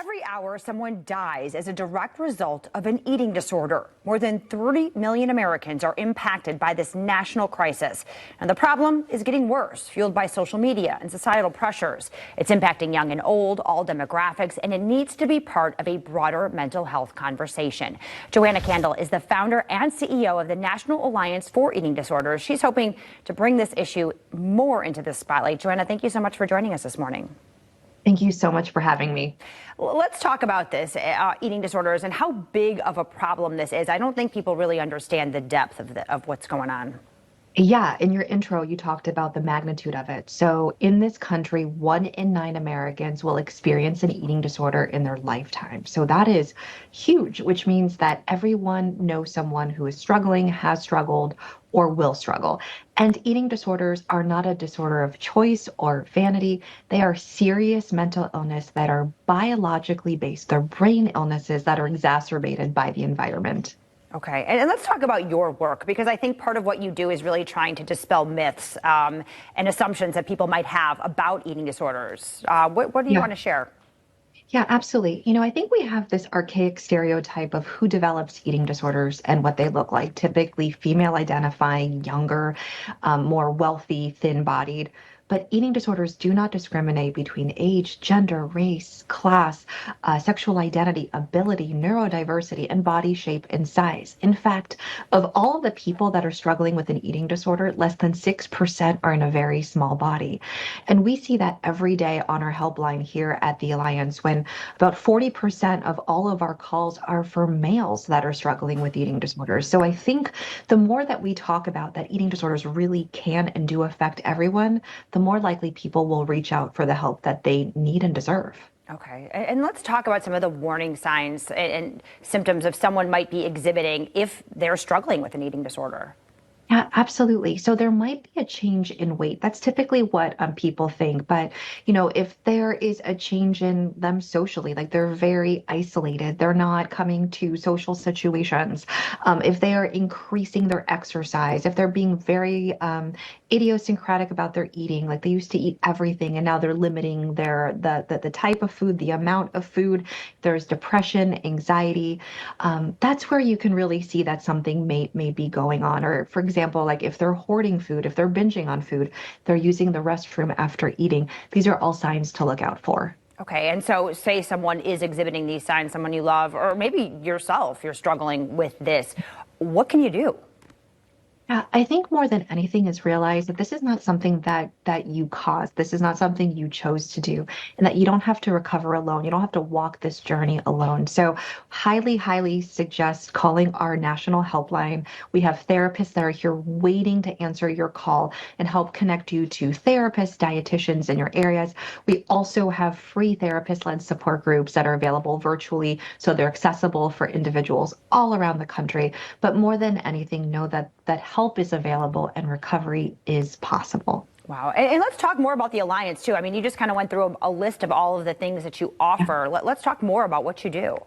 Every hour, someone dies as a direct result of an eating disorder. More than 30 million Americans are impacted by this national crisis. And the problem is getting worse, fueled by social media and societal pressures. It's impacting young and old, all demographics, and it needs to be part of a broader mental health conversation. Joanna Candle is the founder and CEO of the National Alliance for Eating Disorders. She's hoping to bring this issue more into the spotlight. Joanna, thank you so much for joining us this morning. Thank you so much for having me. Let's talk about this, eating disorders, and how big of a problem this is. I don't think people really understand the depth of what's going on. Yeah, in your intro, you talked about the magnitude of it. So in this country, 1 in 9 Americans will experience an eating disorder in their lifetime. So that is huge, which means that everyone knows someone who is struggling, has struggled, or will struggle. And eating disorders are not a disorder of choice or vanity. They are serious mental illness that are biologically based. They're brain illnesses that are exacerbated by the environment. Okay, and let's talk about your work, because I think part of what you do is really trying to dispel myths and assumptions that people might have about eating disorders. What do you want to share? Yeah, absolutely. I think we have this archaic stereotype of who develops eating disorders and what they look like, typically female identifying, younger, more wealthy, thin bodied. But eating disorders do not discriminate between age, gender, race, class, sexual identity, ability, neurodiversity, and body shape and size. In fact, of all of the people that are struggling with an eating disorder, less than 6% are in a very small body. And we see that every day on our helpline here at the Alliance, when about 40% of all of our calls are for males that are struggling with eating disorders. So I think the more that we talk about that eating disorders really can and do affect everyone, the more likely people will reach out for the help that they need and deserve. Okay, and let's talk about some of the warning signs and symptoms of someone might be exhibiting if they're struggling with an eating disorder. Yeah, absolutely. So there might be a change in weight. That's typically what people think. But, if there is a change in them socially, like they're very isolated, they're not coming to social situations, if they are increasing their exercise, if they're being very idiosyncratic about their eating, like they used to eat everything and now they're limiting the type of food, the amount of food, there's depression, anxiety, that's where you can really see that something may be going on. Or for example, like if they're hoarding food, if they're binging on food, they're using the restroom after eating. These are all signs to look out for. Okay, and so say someone is exhibiting these signs, someone you love, or maybe yourself, you're struggling with this. What can you do? Yeah, I think more than anything is realize that this is not something that you caused. This is not something you chose to do, and that you don't have to recover alone. You don't have to walk this journey alone. So highly, highly suggest calling our national helpline. We have therapists that are here waiting to answer your call and help connect you to therapists, dietitians in your areas. We also have free therapist-led support groups that are available virtually, so they're accessible for individuals all around the country. But more than anything, know that help is available and recovery is possible. Wow. And let's talk more about the Alliance, too. I mean, you just kind of went through a list of all of the things that you offer. Let's talk more about what you do.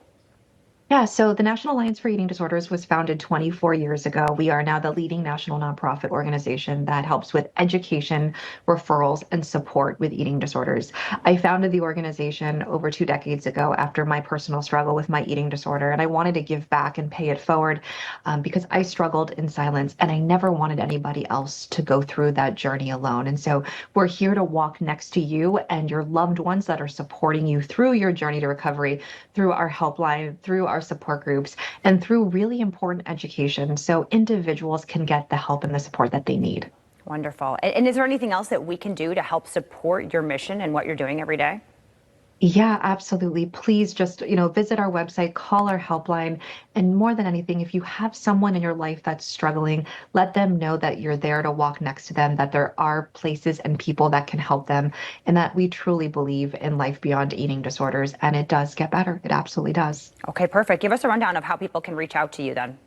Yeah, so the National Alliance for Eating Disorders was founded 24 years ago. We are now the leading national nonprofit organization that helps with education, referrals, and support with eating disorders. I founded the organization over 2 decades ago after my personal struggle with my eating disorder, and I wanted to give back and pay it forward because I struggled in silence, and I never wanted anybody else to go through that journey alone. And so we're here to walk next to you and your loved ones that are supporting you through your journey to recovery, through our helpline, through our support groups, and through really important education so individuals can get the help and the support that they need. Wonderful. And is there anything else that we can do to help support your mission and what you're doing every day? Yeah, absolutely. Please just, visit our website, call our helpline, and more than anything, if you have someone in your life that's struggling, let them know that you're there to walk next to them, that there are places and people that can help them, and that we truly believe in life beyond eating disorders, and it does get better. It absolutely does. Okay, perfect. Give us a rundown of how people can reach out to you then.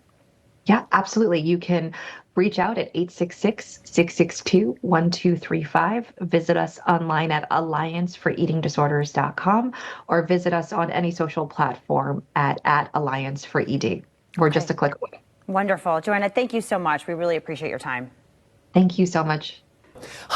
Yeah, absolutely. You can reach out at 866-662-1235. Visit us online at allianceforeatingdisorders.com or visit us on any social platform at Alliance for ED. We're just a click away. Wonderful. Joanna, thank you so much. We really appreciate your time. Thank you so much.